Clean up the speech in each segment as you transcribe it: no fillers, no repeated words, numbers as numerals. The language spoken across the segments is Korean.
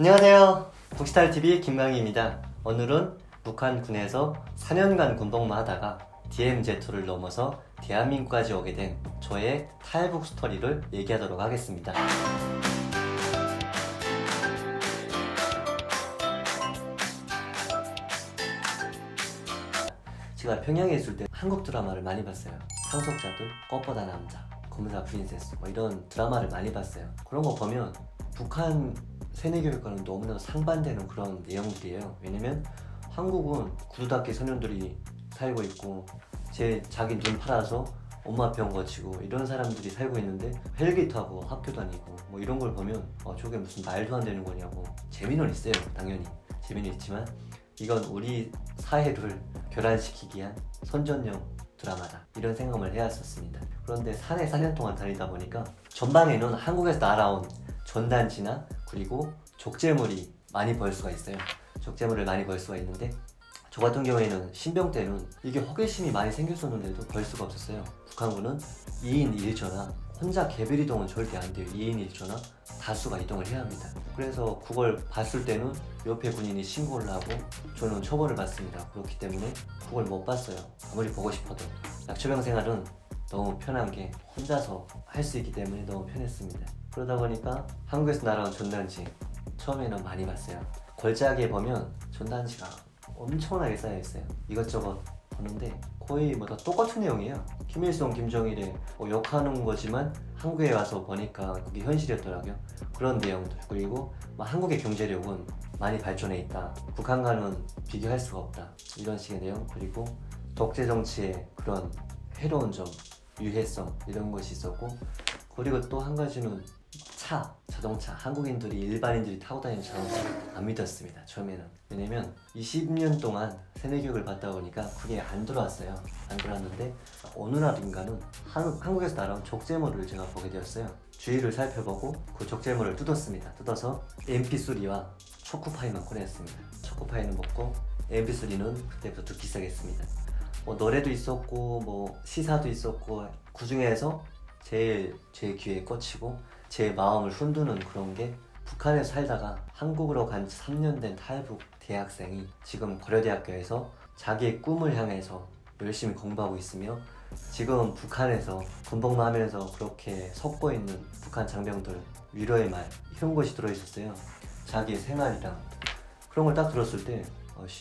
안녕하세요. 북스타일TV 김강희입니다. 오늘은 북한군에서 4년간 군복무 하다가 DMZ2를 넘어서 대한민국까지 오게 된 저의 탈북 스토리를 얘기하도록 하겠습니다. 제가 평양에 있을 때 한국 드라마를 많이 봤어요. 상속자들, 꽃보다 남자, 검사 프린세스 이런 드라마를 많이 봤어요. 그런 거 보면 북한 세뇌교육과는 너무나 상반되는 그런 내용들이에요. 왜냐면 한국은 구두닦이 소년들이 살고 있고 자기 눈 팔아서 엄마 병 거치고 이런 사람들이 살고 있는데 헬기 타고 학교 다니고 이런 걸 보면 저게 무슨 말도 안 되는 거냐고. 재미는 있어요. 당연히 재미는 있지만 이건 우리 사회를 교란시키기 위한 선전용 드라마다 이런 생각을 해왔었습니다. 그런데 산에 4년 동안 다니다 보니까 전방에는 한국에서 날아온 전단지나 그리고 족제물이 많이 보일 수가 있어요. 족제물을 많이 볼 수가 있는데 저 같은 경우에는 신병 때는 이게 호기심이 많이 생겼었는데도 볼 수가 없었어요. 북한군은 2인 1조나 혼자 개별 이동은 절대 안 돼요. 2인 1조나 다수가 이동을 해야 합니다. 그래서 그걸 봤을 때는 옆에 군인이 신고를 하고 저는 처벌을 받습니다. 그렇기 때문에 그걸 못 봤어요. 아무리 보고 싶어도. 약초병 생활은 너무 편한 게 혼자서 할 수 있기 때문에 너무 편했습니다. 그러다 보니까 한국에서 날아온 전단지 처음에는 많이 봤어요. 골짜기에 보면 전단지가 엄청나게 쌓여있어요. 이것저것 보는데 거의 다 똑같은 내용이에요. 김일성, 김정일의 욕하는 거지만 한국에 와서 보니까 그게 현실이었더라고요. 그런 내용들. 그리고 한국의 경제력은 많이 발전해 있다. 북한과는 비교할 수가 없다. 이런 식의 내용. 그리고 독재 정치의 그런 해로운 점, 유해성 이런 것이 있었고, 그리고 또 한 가지는 자동차. 한국인들이 일반인들이 타고 다니는 자동차 안 믿었습니다. 처음에는. 왜냐면 20년 동안 세뇌교육을 받다 보니까 그게 안 들어왔어요. 안 들어왔는데 어느 날인가는 한국에서 날아온 족제물을 제가 보게 되었어요. 주위를 살펴보고 그 족제물을 뜯었습니다. 뜯어서 MP3와 초코파이만 꺼냈습니다. 초코파이는 먹고 MP3는 그때부터 듣기 시작했습니다. 노래도 있었고 시사도 있었고, 그 중에서 제일 제 귀에 꽂히고 제 마음을 흔드는 그런 게, 북한에서 살다가 한국으로 간 지 3년 된 탈북 대학생이 지금 고려대학교에서 자기의 꿈을 향해서 열심히 공부하고 있으며, 지금 북한에서 군복무 하면서 그렇게 섞고 있는 북한 장병들 위로의 말, 이런 것이 들어있었어요. 자기의 생활이랑. 그런 걸 딱 들었을 때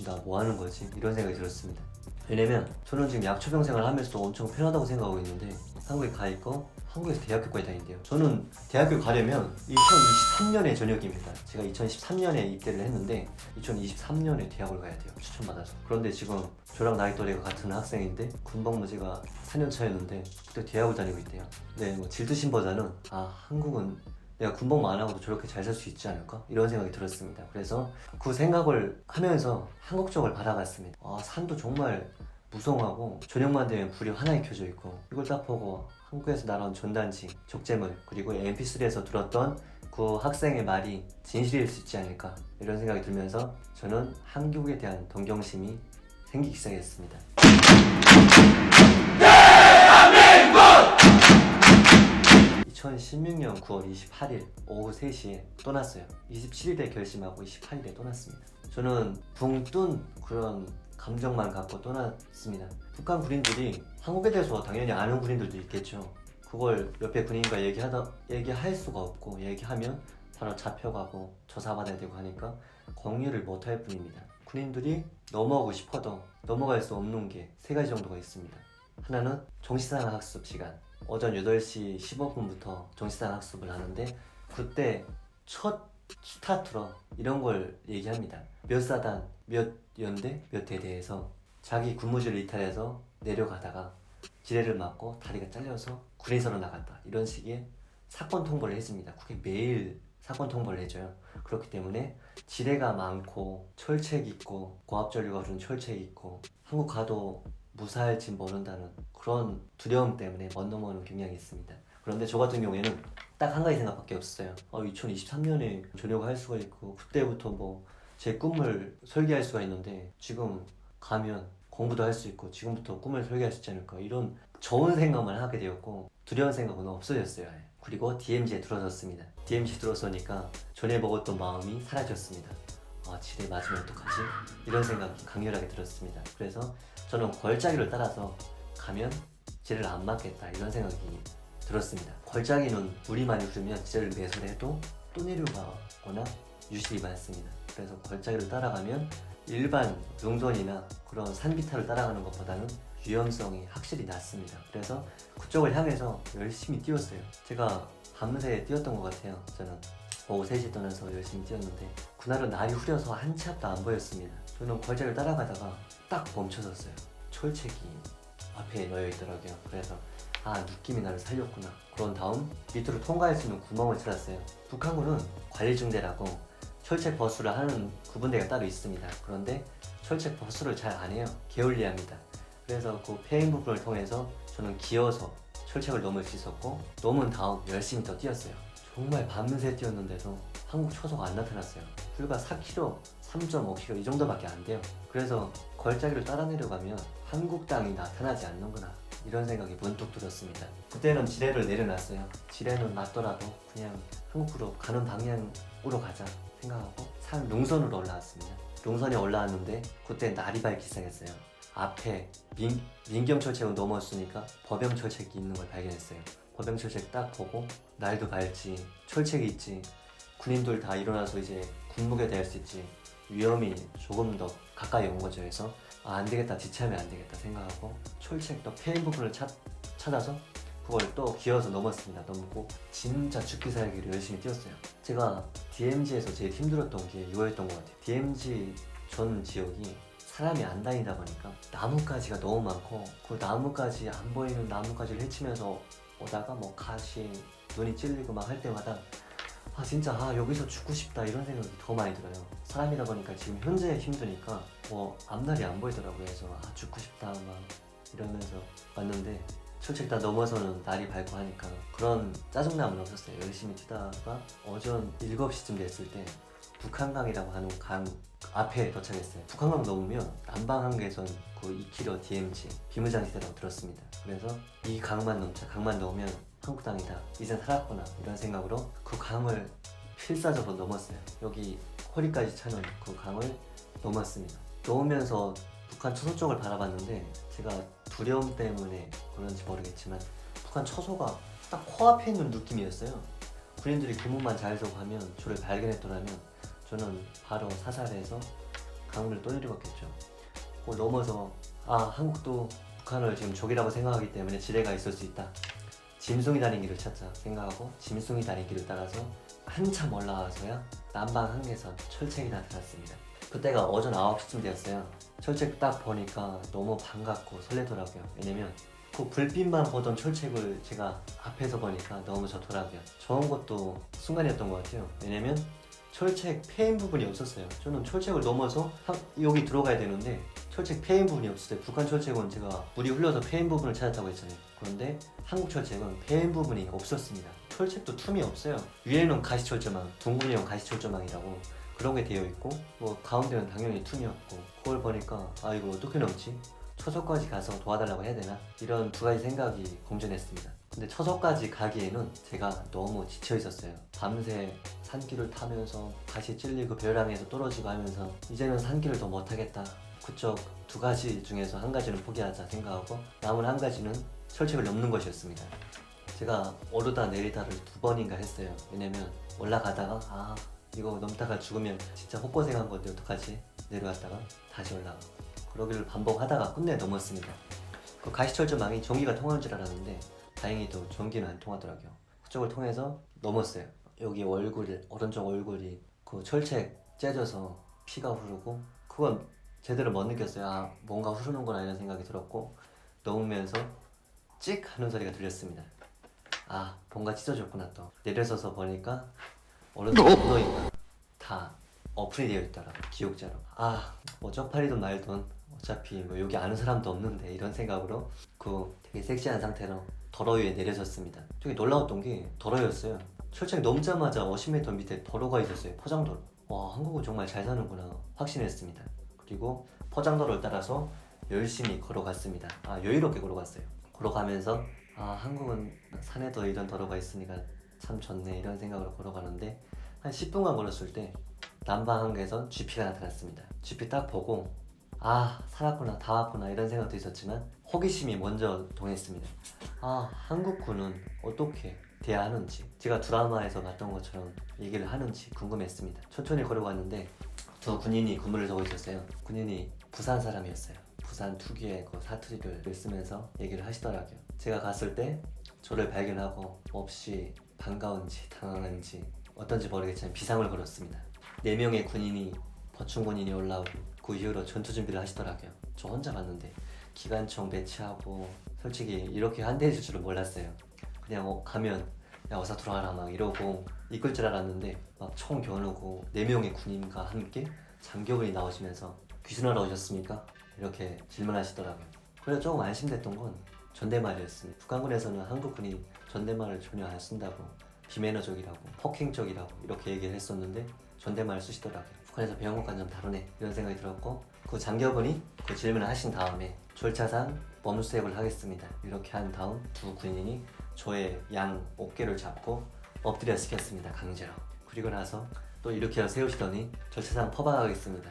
나 뭐 하는 거지? 이런 생각이 들었습니다. 왜냐면 저는 지금 약초병 생활을 하면서도 엄청 편하다고 생각하고 있는데 한국에 가 있고 한국에서 대학교까지 다닌대요. 저는 대학교 가려면 2023년에 전역입니다. 제가 2013년에 입대를 했는데 2023년에 대학을 가야 돼요. 추천받아서. 그런데 지금 저랑 나이 또래가 같은 학생인데 군복무제가 4년 차였는데 그때 대학을 다니고 있대요. 근데 질투심보다는 한국은 내가 군복무 안 하고도 저렇게 잘 살 수 있지 않을까? 이런 생각이 들었습니다. 그래서 그 생각을 하면서 한국 쪽을 바라봤습니다. 산도 정말 무성하고 저녁만 되면 불이 환하게 켜져 있고, 이걸 딱 보고 한국에서 날아온 전단지, 족제물, 그리고 MP3에서 들었던 그 학생의 말이 진실일 수 있지 않을까, 이런 생각이 들면서 저는 한국에 대한 동경심이 생기기 시작했습니다. 2016년 9월 28일 오후 3시에 떠났어요. 27일에 결심하고 28일에 떠났습니다. 저는 붕 뜬 그런 감정만 갖고 떠났습니다. 북한 군인들이 한국에 대해서 당연히 아는 군인들도 있겠죠. 그걸 옆에 군인과 얘기할 수가 없고, 얘기하면 바로 잡혀가고 조사받아야 되고 하니까 공유를 못할 뿐입니다. 군인들이 넘어가고 싶어도 넘어갈 수 없는 게 3가지 정도가 있습니다. 하나는 정시상 학습 시간. 오전 8시 15분부터 정시상 학습을 하는데, 그때 첫 스타트로 이런 걸 얘기합니다. 몇 사단, 몇 연대, 몇 대대에서 자기 군무지를 이탈해서 내려가다가 지뢰를 맞고 다리가 잘려서 군인선으로 나갔다. 이런 식의 사건 통보를 해줍니다. 그게 매일 사건 통보를 해줘요. 그렇기 때문에 지뢰가 많고 철책 있고 고압전류가 오른 철책 있고 한국 가도 무사할지 모른다는 그런 두려움 때문에 못 넘어오는 경향이 있습니다. 그런데 저 같은 경우에는 딱 한 가지 생각밖에 없었어요. 2023년에 전역할 수가 있고 그때부터 제 꿈을 설계할 수가 있는데, 지금 가면 공부도 할 수 있고 지금부터 꿈을 설계할 수 있지 않을까, 이런 좋은 생각만 하게 되었고 두려운 생각은 없어졌어요. 그리고 DMZ에 들어섰습니다. DMZ 들어서니까 전에 먹었던 마음이 사라졌습니다. 아, 지뢰 맞으면 어떡하지? 이런 생각이 강렬하게 들었습니다. 그래서 저는 걸작이를 따라서 가면 지뢰를 안 맞겠다 이런 생각이 들었습니다. 걸작이는 물이 많이 흐르면 지뢰를 매설해도 또 내려가거나 유실이 많습니다. 그래서 걸작이를 따라가면 일반 용선이나 그런 산비탈을 따라가는 것보다는 위험성이 확실히 낮습니다. 그래서 그쪽을 향해서 열심히 뛰었어요. 제가 밤새 뛰었던 것 같아요. 저는 오후 3시에 떠나서 열심히 뛰었는데 그날은 날이 흐려서 한 치 앞도 안 보였습니다. 저는 걸작을 따라가다가 딱 멈춰섰어요. 철책이 앞에 놓여 있더라고요. 그래서 아, 느낌이 나를 살렸구나. 그런 다음 밑으로 통과할 수 있는 구멍을 찾았어요. 북한군은 관리중대라고 철책 버스를 하는 구분대가 따로 있습니다. 그런데 철책 버스를 잘 안 해요. 게을리합니다. 그래서 그 페인 부분을 통해서 저는 기어서 철책을 넘을 수 있었고, 넘은 다음 열심히 더 뛰었어요. 정말 밤새 뛰었는데도 한국 초소가 안 나타났어요. 불과 4km, 3.5km 이 정도밖에 안 돼요. 그래서 걸작이를 따라 내려가면 한국 땅이 나타나지 않는구나 이런 생각이 문득 들었습니다. 그때는 지뢰를 내려놨어요. 지뢰는 맞더라도 그냥 한국으로 가는 방향으로 가자 생각하고 산 능선으로 올라왔습니다. 능선에 올라왔는데 그때 날이 밝기 시작했어요. 앞에 민경철책을 넘었으니까 법영철책이 있는 걸 발견했어요. 법영철책 딱 보고 날도 밝지, 철책이 있지, 군인들 다 일어나서 이제 군무게 될 수 있지, 위험이 조금 더 가까이 온 거죠. 해서 아, 안 되겠다, 지체하면 안 되겠다 생각하고 철책 또 페인 부분을 찾아서 그걸 또 기어서 넘었습니다. 넘고 진짜 죽기 살기로 열심히 뛰었어요. 제가 DMZ에서 제일 힘들었던 게 이거였던 것 같아요. DMZ 전 지역이 사람이 안 다니다 보니까 나뭇가지가 너무 많고 그 나뭇가지 안 보이는 나뭇가지를 헤치면서 오다가 뭐 가시 눈이 찔리고 막 할 때마다 아 진짜 여기서 죽고 싶다 이런 생각이 더 많이 들어요. 사람이다 보니까 지금 현재 힘드니까 뭐 앞날이 안 보이더라고요. 그래서 죽고 싶다 막 이러면서 왔는데 철책 다 넘어서는 날이 밝고 하니까 그런 짜증남은 없었어요. 열심히 뛰다가 오전 7시쯤 됐을 때 북한강이라고 하는 강 앞에 도착했어요. 북한강 넘으면 남방한계선 그 2km DMZ 비무장지대라고 들었습니다. 그래서 이 강만 넘자, 강만 넘으면 한국 땅이다, 이젠 살았구나 이런 생각으로 그 강을 필사적으로 넘었어요. 여기 허리까지 차는 그 강을 넘었습니다. 넘으면서 북한 초소 쪽을 바라봤는데 제가 두려움 때문에 그런지 모르겠지만 북한 초소가 딱 코앞에 있는 느낌이었어요. 군인들이 구문만 잘 서고 하면 저를 발견했더라면 저는 바로 사살해서 강물을 또 내려갔겠죠. 그걸 넘어서 한국도 북한을 지금 적이라고 생각하기 때문에 지뢰가 있을 수 있다. 짐승이 다닌 길을 찾자 생각하고 짐승이 다닌 길을 따라서 한참 올라와서야 남방 한계선 철책이 나타났습니다. 그때가 오전 9시쯤 되었어요. 철책 딱 보니까 너무 반갑고 설레더라고요. 왜냐면 그 불빛만 보던 철책을 제가 앞에서 보니까 너무 좋더라고요. 좋은 것도 순간이었던 것 같아요. 왜냐면 철책 페인 부분이 없었어요. 저는 철책을 넘어서 여기 들어가야 되는데 철책 페인 부분이 없었어요. 북한 철책은 제가 물이 흘러서 페인 부분을 찾았다고 했잖아요. 그런데 한국 철책은 페인 부분이 없었습니다. 철책도 틈이 없어요. 위에는 가시철조망, 둥근형 가시철조망이라고 그런 게 되어 있고 뭐 가운데는 당연히 틈이었고 그걸 보니까 이거 어떻게 넘지? 초소까지 가서 도와달라고 해야 되나? 이런 두 가지 생각이 공존했습니다. 근데 초소까지 가기에는 제가 너무 지쳐 있었어요. 밤새 산길을 타면서 가시 찔리고 벼랑에서 떨어지고 하면서 이제는 산길을 더 못하겠다. 그쪽 두 가지 중에서 한 가지는 포기하자 생각하고 남은 한 가지는 철책을 넘는 것이었습니다. 제가 오르다 내리다를 2번인가 했어요. 왜냐면 올라가다가 이거 넘다가 죽으면 진짜 헛고생한 건데 어떡하지? 내려왔다가 다시 올라가고 그러기를 반복하다가 끝내 넘었습니다. 그 가시철조망이 전기가 통하는 줄 알았는데 다행히도 전기는 안 통하더라고요. 그쪽을 통해서 넘었어요. 여기 오른쪽 얼굴이 그 철책 째져서 피가 흐르고 그건 제대로 못 느꼈어요. 뭔가 흐르는구나 이런 생각이 들었고 넘으면서 찍 하는 소리가 들렸습니다. 뭔가 찢어졌구나. 또 내려서서 보니까 오른쪽 엉덩이가 다 어플이 되어 있더라고, 기억자로. 뭐 쪽팔리든 말든 어차피 뭐 여기 아는 사람도 없는데 이런 생각으로 그 되게 섹시한 상태로 도로 위에 내려섰습니다. 되게 놀라웠던 게 도로였어요. 철책 넘자마자 50m 밑에 도로가 있었어요. 포장도로. 와, 한국은 정말 잘 사는구나 확신했습니다. 그리고 포장도로를 따라서 열심히 걸어갔습니다. 여유롭게 걸어갔어요. 걸어가면서 한국은 산에도 이런 도로가 있으니까 참 좋네 이런 생각으로 걸어가는데 한 10분간 걸었을 때 남방 항구에선 GP가 나타났습니다. GP 딱 보고 아 살았구나 다 왔구나 이런 생각도 있었지만 호기심이 먼저 동했습니다. 아 한국군은 어떻게 대하는지 제가 드라마에서 봤던 것처럼 얘기를 하는지 궁금했습니다. 천천히 걸어갔는데 두 군인이 군무를 서고 있었어요. 군인이 부산 사람이었어요. 부산 특유의 그 사투리를 쓰면서 얘기를 하시더라고요. 제가 갔을 때 저를 발견하고 몹시 반가운지 당황한지 어떤지 모르겠지만 비상을 걸었습니다. 4명의 군인이 버춘 군인이 올라오고 그 이후로 전투 준비를 하시더라고요. 저 혼자 갔는데 기관총 배치하고 솔직히 이렇게 한대해줄 줄은 몰랐어요. 그냥 가면 야 어서 들어와라 막 이러고 이끌 줄 알았는데 막 총 겨누고 4명의 군인과 함께 장교분이 나오시면서 귀순하러 오셨습니까? 이렇게 질문하시더라고요. 그래서 조금 안심됐던 건 존댓말이었습니다. 북한군에서는 한국군이 존댓말을 전혀 안 쓴다고 비매너적이라고 폭행적이라고 이렇게 얘기를 했었는데 존댓말을 쓰시더라고요. 북한에서 배운 것과는 좀 다르네 이런 생각이 들었고 그 장교분이 그 질문을 하신 다음에 절차상 범수색을 하겠습니다 이렇게 한 다음 두 군인이 저의 양 어깨를 잡고 엎드려 시켰습니다. 강제로. 그리고 나서 또 이렇게 세우시더니 절차상 퍼박하겠습니다.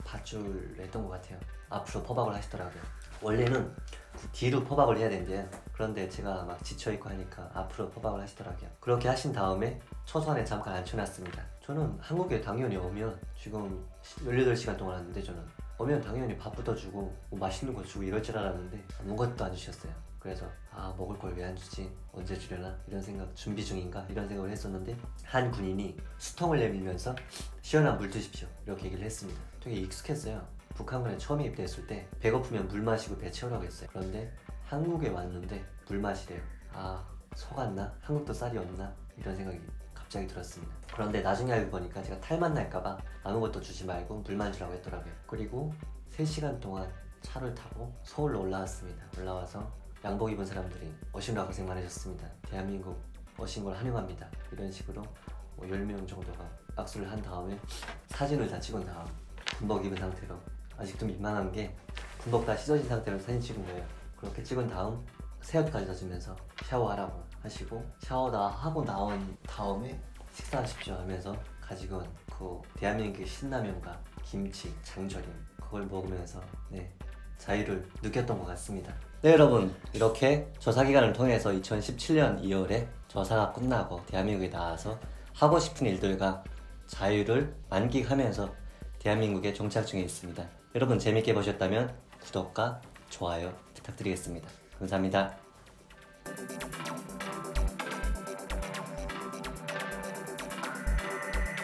밧줄 했던 것 같아요. 앞으로 퍼박을 하시더라고요. 원래는 그 뒤로 퍼박을 해야 된대요. 그런데 제가 막 지쳐있고 하니까 앞으로 퍼박을 하시더라고요. 그렇게 하신 다음에 초소안에 잠깐 앉혀놨습니다. 저는 한국에 당연히 오면 지금 18시간 동안 왔는데 저는 오면 당연히 밥부터 주고 뭐 맛있는 거 주고 이럴 줄 알았는데 아무것도 안 주셨어요. 그래서 아 먹을 걸 왜 안 주지? 언제 주려나? 이런 생각 준비 중인가? 이런 생각을 했었는데 한 군인이 수통을 내밀면서 시원한 물 드십시오 이렇게 얘기를 했습니다. 되게 익숙했어요. 북한군에 처음 입대했을 때 배고프면 물 마시고 배 채우라고 했어요. 그런데 한국에 왔는데 물 마시래요. 아 속았나? 한국도 쌀이 없나? 이런 생각이 갑자기 들었습니다. 그런데 나중에 알고 보니까 제가 탈만 날까봐 아무것도 주지 말고 물만 주라고 했더라고요. 그리고 3시간 동안 차를 타고 서울로 올라왔습니다. 올라와서 양복 입은 사람들이 어신과 고생 많으셨습니다. 대한민국 어신걸 환영합니다. 이런 식으로 10명 정도가 악수를 한 다음에 사진을 다 찍은 다음 군복 입은 상태로 아직도 민망한 게 군복 다 씻어진 상태로 사진 찍은 거예요. 그렇게 찍은 다음 새옷까지 젖으면서 샤워하라고 하시고 샤워 다 하고 나온 다음에 식사하십시오 하면서 가지고 온 그 대한민국의 신라면과 김치, 장조림 그걸 먹으면서 자유를 느꼈던 것 같습니다. 네 여러분 이렇게 조사기간을 통해서 2017년 2월에 조사가 끝나고 대한민국에 나와서 하고 싶은 일들과 자유를 만끽하면서 대한민국에 정착 중에 있습니다. 여러분 재밌게 보셨다면 구독과 좋아요 부탁드리겠습니다. 감사합니다.